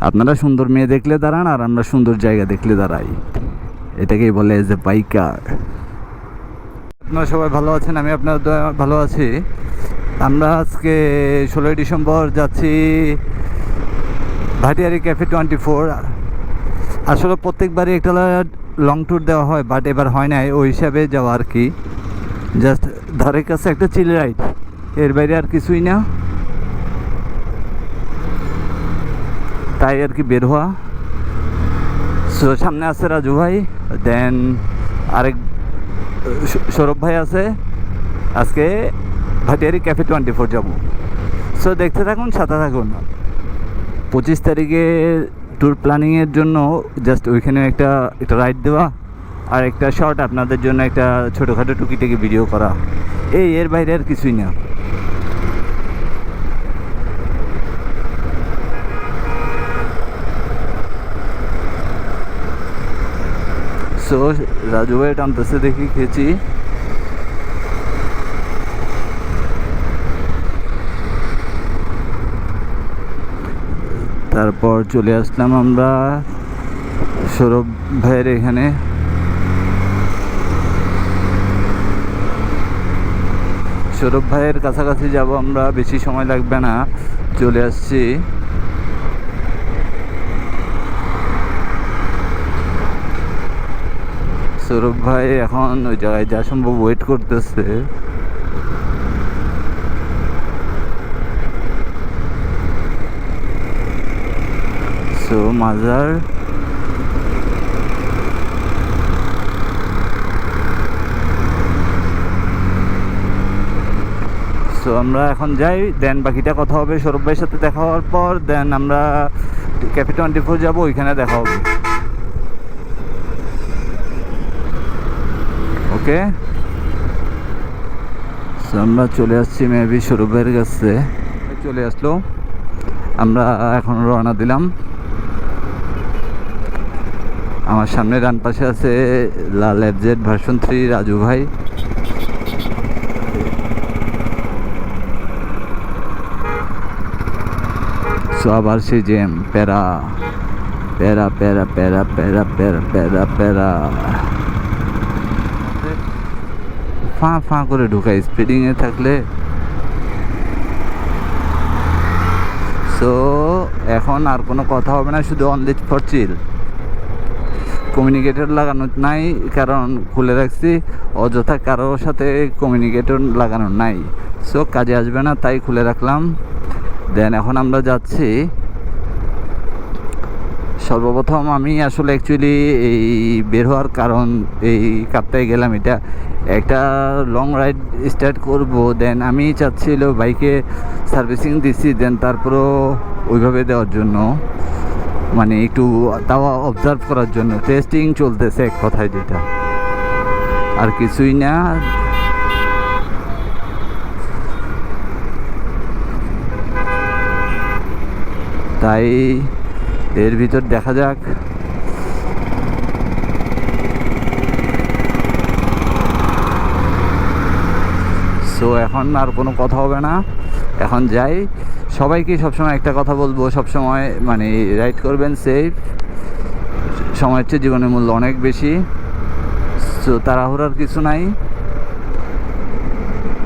আপনারা সুন্দর মেয়ে দেখলে দাঁড়ান, আর আমরা সুন্দর জায়গা দেখলে দাঁড়াই। এটাকেই বলে এজ এ বাইকার। আপনারা সবাই ভালো আছেন, আমি আপনার ভালো আছি। আমরা আজকে 16ই ডিসেম্বর যাচ্ছি ভাটিয়ারি ক্যাফে 24। আসলে প্রত্যেকবারই একটা লং ট্যুর দেওয়া হয়, বাট এবার হয় নাই, ওই হিসাবে যাওয়া আর কি। জাস্ট ধারের কাছে একটা চিল রাইড, এর বাইরে আর কিছুই না। তাই আর কি বের হওয়া। সো সামনে আছে রাজু ভাই, দেন আরেক সৌরভ ভাই আছে। আজকে ভাটিয়ারি ক্যাফে 24 যাবো। সো দেখতে থাকুন, সাথে থাকুন। 25 তারিখে ট্যুর প্ল্যানিংয়ের জন্য জাস্ট ওইখানে একটা রাইড দেওয়া, আর একটা শর্ট আপনাদের জন্য একটা ছোটোখাটো টুকিটাকি ভিডিও করা, এর বাইরে আর কিছুই না। সো রাজু ভাই টানতেছে দেখি খেয়েছি। তারপর চলে আসলাম আমরা সৌরভ ভাইয়ের এখানে। সৌরভ ভাইয়ের কাছাকাছি যাব আমরা, বেশি সময় লাগবে না, চলে আসছি। সৌরভ ভাই এখন ওই জায়গায় যা সম্ভব ওয়েট করতেছে। সো মাজার সো আমরা এখন যাই, দেন বাকিটা কথা হবে সৌরভ ভাইয়ের সাথে দেখা হওয়ার পর। দেন আমরা ক্যাফে 24 যাবো, ওইখানে দেখা হবে। ওকে, সো আমরা চলে আসছি মেবি সৌরভ ভাইয়ের কাছে। চলে আসলো, আমরা এখন রওনা দিলাম। আমার সামনে ডান পাশে আছে লাল এফজেড ভার্সন 3 রাজু ভাই। সো আবার সেই জ্যাম, প্যারা প্যারা প্যারা প্যারা প্যারা প্যারা প্যারা প্যারা ফাঁ ফাঁ করে ঢুকাই স্পিডিংয়ে থাকলে। সো এখন আর কোনো কথা হবে না, শুধু অনলি ফর চিল। কমিউনিকেটর লাগানো নাই, কারণ খুলে রাখছি, অযথা কারোর সাথে কমিউনিকেটর লাগানো নাই, সো কাজে আসবে না, তাই খুলে রাখলাম। দেন এখন আমরা যাচ্ছি। সর্বপ্রথম আমি আসলে অ্যাকচুয়ালি এই বের হওয়ার কারণ, এই কাপ্তায় গেলাম, এটা একটা লং রাইড স্টার্ট করব। দেন আমি চাচ্ছিল বাইকে সার্ভিসিং দিছি, দেন তারপরও ওইভাবে দেওয়ার জন্য, মানে একটু তাও অবজার্ভ করার জন্য, টেস্টিং চলতেছে এক কথায়, যেটা আর কিছুই না। তাই এর ভিতর দেখা যাক। সো এখন আর কোনো কথা হবে না, এখন যাই। সবাইকে সবসময় একটা কথা বলবো, সবসময় মানে রাইড করবেন সেফ। সময়ের চেয়ে জীবনের মূল্য অনেক বেশি। সো তাড়াহুড়ার কিছু নাই।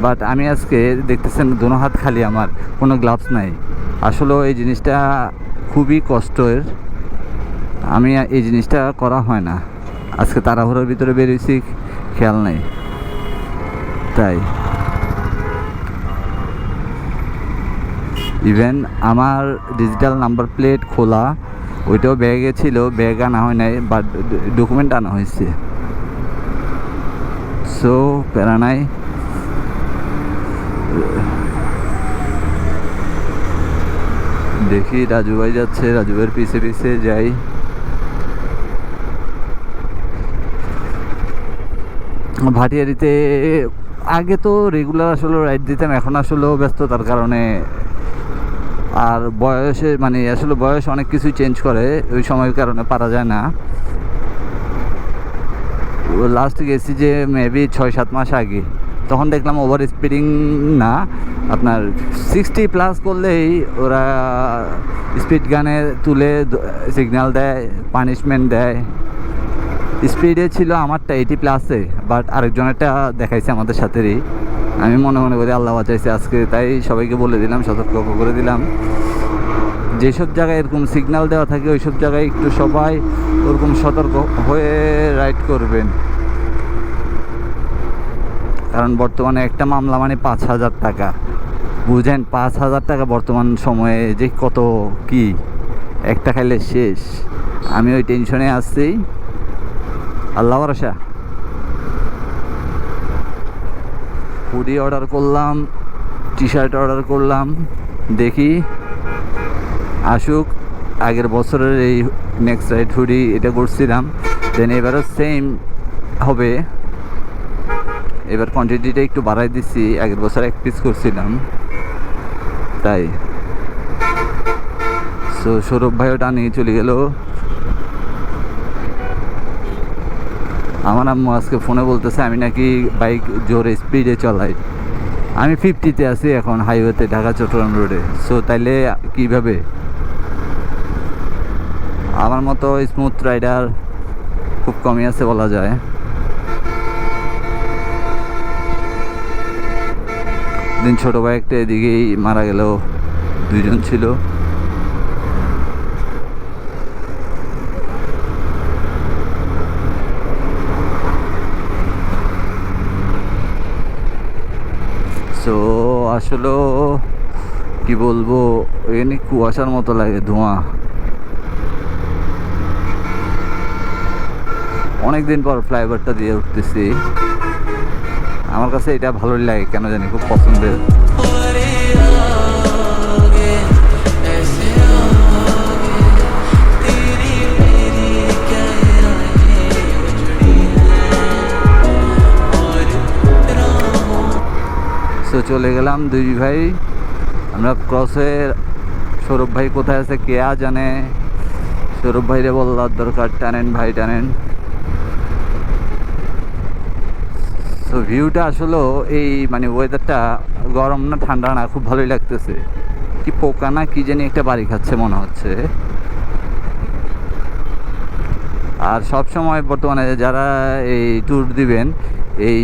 বাট আমি আজকে দেখতেছেন দোনো হাত খালি, আমার কোনো গ্লাভস নাই। আসলে এই জিনিসটা খুবই কষ্টের, আমি এই জিনিসটা করা হয় না। আজকে তাড়াহুড়োর ভিতরে বেরিয়েছি, খেয়াল নেই, তাই ইভেন আমার ডিজিটাল নাম্বার প্লেট খোলা, ওইটাও ব্যাগে ছিল, ব্যাগ আনা হয় নাই, বাট ডকুমেন্ট আনা হয়েছে। সো প্যারা নাই। দেখি রাজু ভাই যাচ্ছে, রাজু ভাইয়ের পিছে পিছে যাই। ভাটিয়ারিতে আগে তো রেগুলার আসলে রাইড দিতাম, এখন আসলে ব্যস্ততার কারণে আর বয়সে মানে আসলে বয়স অনেক কিছুই চেঞ্জ করে, ওই সময়ের কারণে পারা যায় না। লাস্ট গেছি যে মেবি 6-7 মাস আগে, তখন দেখলাম ওভার স্পিডিং না, আপনার 60+ করলেই ওরা স্পিড গানে তুলে সিগন্যাল দেয়, পানিশমেন্ট দেয়। স্পিডে ছিল আমারটা 80+-এ, বাট আরেকজনেরটা দেখাইছে আমাদের সাথেরই। আমি মনে মনে করি আল্লাহ বাঁচাইছে আজকে, তাই সবাইকে বলে দিলাম, সতর্ক করে দিলাম যেসব জায়গায় এরকম সিগন্যাল দেওয়া থাকে ওই সব জায়গায় একটু সবাই ওরকম সতর্ক হয়ে রাইড করবেন। কারণ বর্তমানে একটা মামলা মানে 5,000 টাকা, বুঝেন 5,000 টাকা বর্তমান সময়ে যে কত কি, একটা খাইলে শেষ। আমি ওই টেনশনে আসছি, আল্লাহ ভরসা। হুডি অর্ডার করলাম, টি শার্ট অর্ডার করলাম, দেখি আসুক। আগের বছরের এই নেক্সট রাইড হুডি এটা করছিলাম, দেন এবারও সেম হবে। এবার কোয়ান্টিটিটা একটু বাড়াই দিচ্ছি, আগের বছর 1 পিস করছিলাম তাই। সো সৌরভ ভাইও টানিয়ে চলে গেল। আমার আম্মু আজকে ফোনে বলতেছে আমি নাকি বাইক জোরে স্পিডে চালাই। আমি 50-তে আছি এখন হাইওয়েতে, ঢাকা চট্টগ্রাম রোডে। সো তাইলে কীভাবে? আমার মতো স্মুথ রাইডার খুব কমই আছে বলা যায়। দিন ছোটো ভাই একটা এদিকেই মারা গেল, 2জন ছিল। সো আসলে কি বলবো, এখানে কুয়াশার মতো লাগে, ধোঁয়া। অনেকদিন পর ফ্লাইওভারটা দিয়ে উঠতেছি, আমার কাছে এটা ভালোই লাগে, কেন জানি খুব পছন্দের। সো চলে গেলাম 2 ভাই, আমরা ক্রসে। সৌরভ ভাই কোথায় আছে কে জানে, সৌরভ ভাইরে বলার দরকার, টানেন ভাই টানেন। তো ভিউটা আসলে এই মানে ওয়েদারটা গরম না ঠান্ডা না, খুব ভালোই লাগতেছে। কি পোকা না কি জানি একটা বাড়ি খাচ্ছে মনে হচ্ছে। আর সব সময় বর্তমানে যারা এই ট্যুর দিবেন এই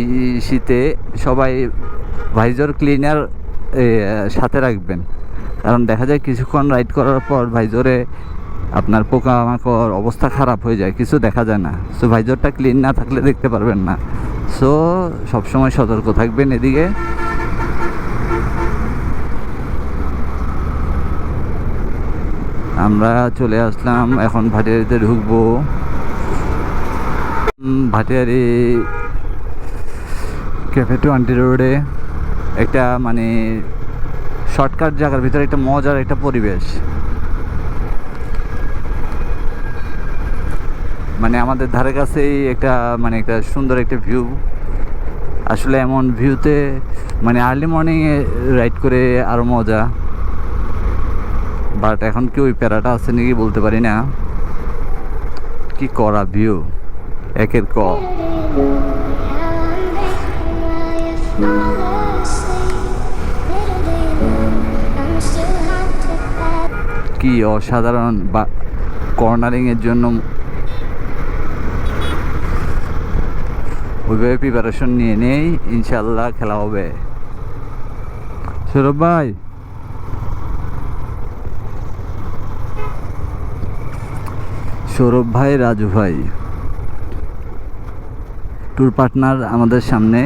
শীতে সবাই ভাইজর ক্লিনার সাথে রাখবেন, কারণ দেখা যায় কিছুক্ষণ রাইড করার পর ভাইজরে আপনার পোকামাকড় অবস্থা খারাপ হয়ে যায়, কিছু দেখা যায় না। সো ভাইজরটা ক্লিন না থাকলে দেখতে পারবেন না। সো সবসময় সতর্ক থাকবেন। এদিকে আমরা চলে আসলাম, এখন ভাটিয়ারিতে ঢুকবো। ভাটিয়ারি ক্যাফে 20 রোডে একটা মানে শর্টকাট জায়গার ভিতরে একটা মজার একটা পরিবেশ। মানে আমাদের ধারে কাছেই একটা মানে একটা সুন্দর একটা ভিউ। আসলে এমন ভিউতে মানে আর্লি মর্নিংয়ে রাইড করে আরও মজা, বাট এখন কি ওই প্যারাটা আছে নাকি বলতে পারি না। কি করা ভিউ, একের ক। কি অসাধারণ, বা কর্নারিংয়ের জন্য ওইভাবে প্রিপারেশন নিয়ে নেই, ইনশাল্লাহ খেলা হবে। সৌরভ ভাই, সৌরভ ভাই, রাজু ভাই ট্যুর পার্টনার আমাদের সামনে।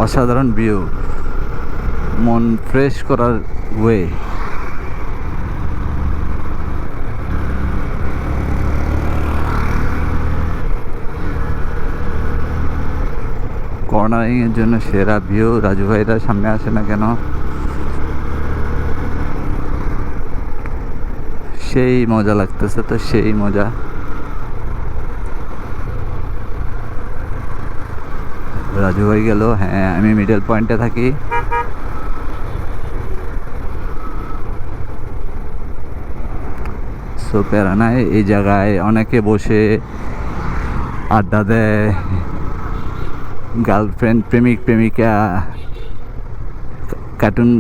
অসাধারণ ভিউ, মন ফ্রেশ করার ওয়ে। কর্নারিংয়ের জন্য সেরা ভিউ। রাজু ভাইরা সামনে আসে না কেন, সেই মজা লাগতেছে তো, সেই মজা। রাজু ভাই গেল। হ্যাঁ, আমি মিডল পয়েন্টে থাকি। সো প্যারা নাই, এই জায়গায় অনেকে বসে আড্ডা দেয়, গার্লফ্রেন্ড প্রেমিক প্রেমিকা কার্টুন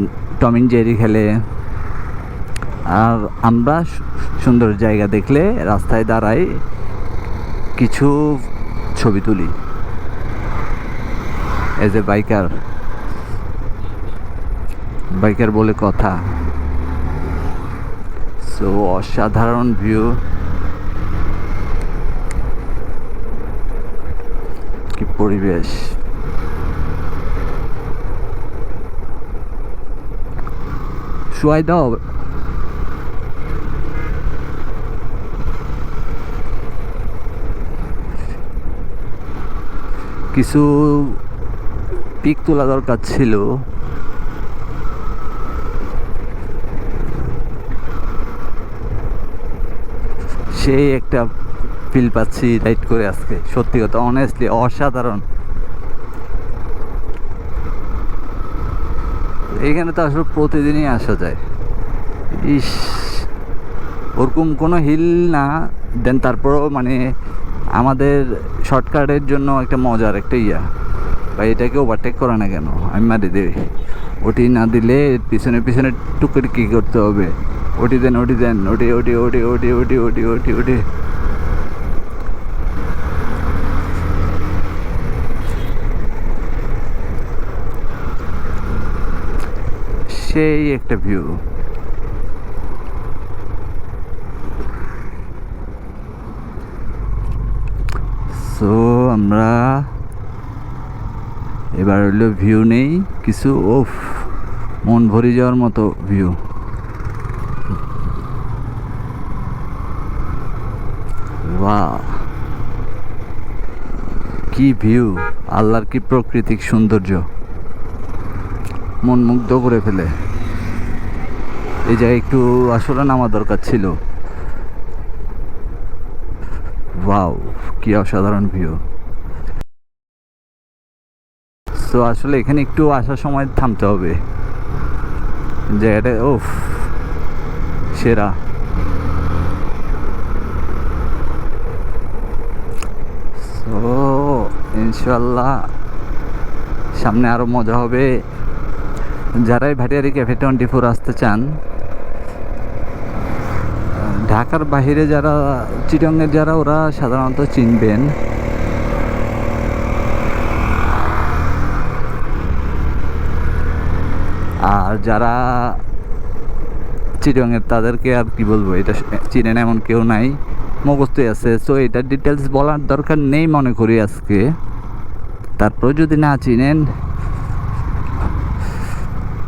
টম এন্ড জেরি খেলে। আর আমরা সুন্দর জায়গা দেখলে রাস্তায় দাঁড়াই, কিছু ছবি তুলি এজ এ বাইকার বলে কথা। সো অসাধারণ ভিউ, কি পরিবেশ। শুয়াই দাও। কিছু পিক তোলা দরকার ছিল। সেই একটা ফিল পাচ্ছি রাইড করে আজকে, সত্যি কথা, অনেস্টলি অসাধারণ। এইখানে তো আসলে প্রতিদিনই আসা যায়। ইস, ওরকম কোনো হিল না, দেন তারপরও মানে আমাদের শর্টকাটের জন্য একটা মজার একটা বা এটাকে ওভারটেক করে না কেন, আমি মারি দেই। ওটি না দিলে পিছনে পিছনে টুকরি কী করতে হবে, ওটি দেন ওটি দেন, ওটি ওটি ওটি ওটি ওটি ওটি ওটি ওটি। সেই একটা ভিউ। সো আমরা এবার হলো ভিউ নেই কিছু। ওফ, মন ভরে যাওয়ার মতো ভিউ। বাহ, কি ভিউ, আল্লাহর কি প্রাকৃতিক সৌন্দর্য, মন মুগ্ধ করে ফেলে। এই জায়গায় একটু আসলে নামা দরকার ছিল। ওয়াও, কি অসাধারণ ভিউ। সো আসলে এখানে একটু আসার সময় থামতে হবে, জায়গাটা ওফ সেরা। সো ইনশাল্লাহ সামনে আরও মজা হবে। যারাই ভাটিয়ারি ক্যাফে 24 আসতে চান, ঢাকার বাইরে যারা, চিটাগংয়ের যারা, ওরা সাধারণত চিনবেন। আর যারা চিটাগংয়ের তাদেরকে আর কি বলবো, এটা চিনেন এমন কেউ নাই, মুখস্থ আছে। সো এটার ডিটেলস বলার দরকার নেই মনে করি আজকে। তারপর যদি না চিনেন,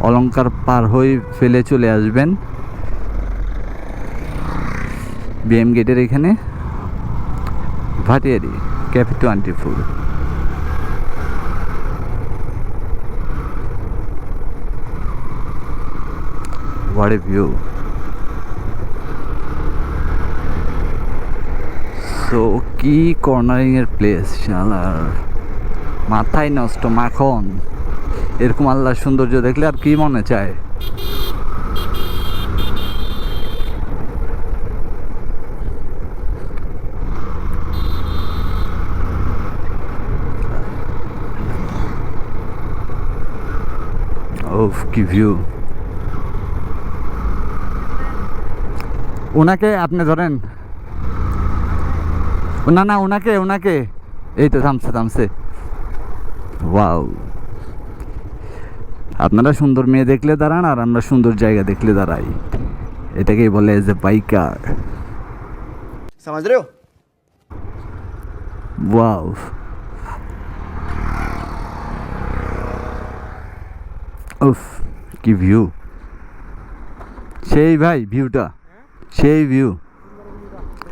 অলংকার পার হয়ে ফেলে চলে আসবেন বিএম গেটের এখানে, Bhatiary cafe 24। What a view. So কি কর্নারিং এর প্লেস, শালার মাথায় নষ্ট মাখন। এরকম আল্লাহর সৌন্দর্য দেখলে আর কি মনে চায়। ওফ, কি ভিউ। ওনাকে আপনি ধরেন, না না, ওনাকে এই তো থামছে। ওয়াও, আপনারা সুন্দর মেয়ে দেখলে দাঁড়ান, আর আমরা সুন্দর জায়গা দেখলে দাঁড়াই। এটাকেই বলে এজ এ বাইকার। समझ रहे हो? ওয়াও, উফ, কি ভিউ। সেই ভাই ভিউটা, সেই ভিউ।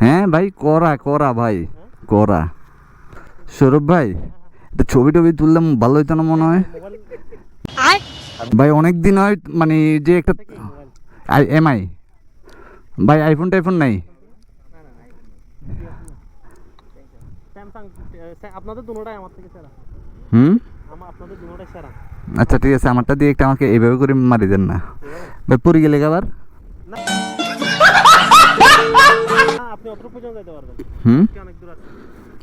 হ্যাঁ ভাই, করা ভাই, করা। সৌরভ ভাই, একটা ছবি টবি তুললাম ভালো হইতো না মনে হয় ভাই। অনেক দিন হয় মানে যে একটা এমআই ভাই, আইফোন টাইফোন নাই। স্যামসাং, আপনাদের দুটোটাই আমার থেকে সেরা। হুম আপনাদের দুটোটাই সেরা। আচ্ছা ঠিক আছে, আমারটা দিয়ে একটা আমাকে এইভাবে করে মারি দেন না ভাই, পড়ে গেলে আবার। না, আপনি অত পর্যন্ত যেতে পারবেন, হুম কি অনেক দূর আছে।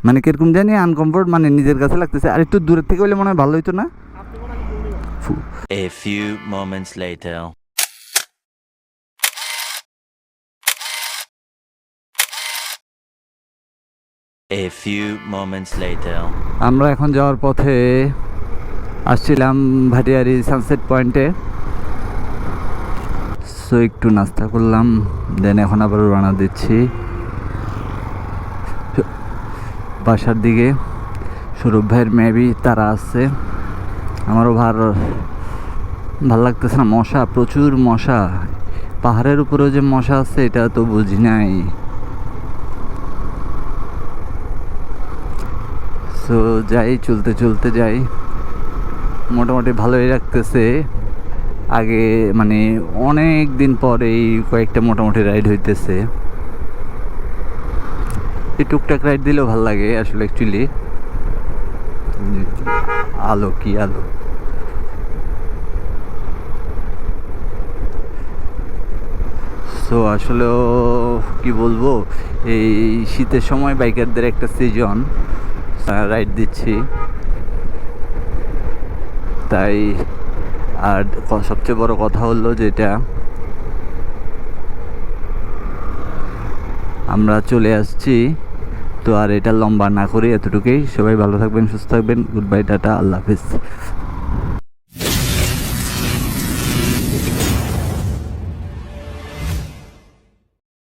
মানে কিরকম জানি আনকমফোর্ট, মানে নিজের কাছে লাগতেছে। আর একটু দূরের থেকে হলে মনে হয় ভালো হইতো না। আপনি মনে হয় দৌড়ে যাবেন। ফু। A few moments later. A few moments later. আমরা এখন যাওয়ার পথে আসছিলাম ভাটিয়ারি সানসেট পয়েন্টে, সো একটু নাস্তা করলাম, দেন এখন আবার রওনা দিচ্ছি বাসার দিকে। সৌরভ ভাইয়ের মেবি তারা আছে, আমারও ভাল লাগতেছে না। মশা, প্রচুর মশা। পাহাড়ের উপরেও যে মশা আছে এটা তো বুঝি নাই। সো যাই, চলতে চলতে যাই, মোটামুটি ভালোই লাগতেছে। আগে মানে অনেক দিন পর এই কয়েকটা মোটামুটি রাইড হইতেছে। এই টুকটাক রাইড দিলেও ভালো লাগে আসলে অ্যাকচুয়ালি। আলো কি আলো! সো আসলেও কি বলবো, এই শীতের সময় বাইকারদের একটা সিজন, রাইড দিচ্ছি তাই। আর সবচেয়ে বড় কথা হলো যেটা, আমরা চলে আসছি। তো আর এটা লম্বা না করে এতটুকুই। সবাই ভালো থাকবেন, সুস্থ থাকবেন। গুড বাই, টাটা, আল্লাহ হাফিজ।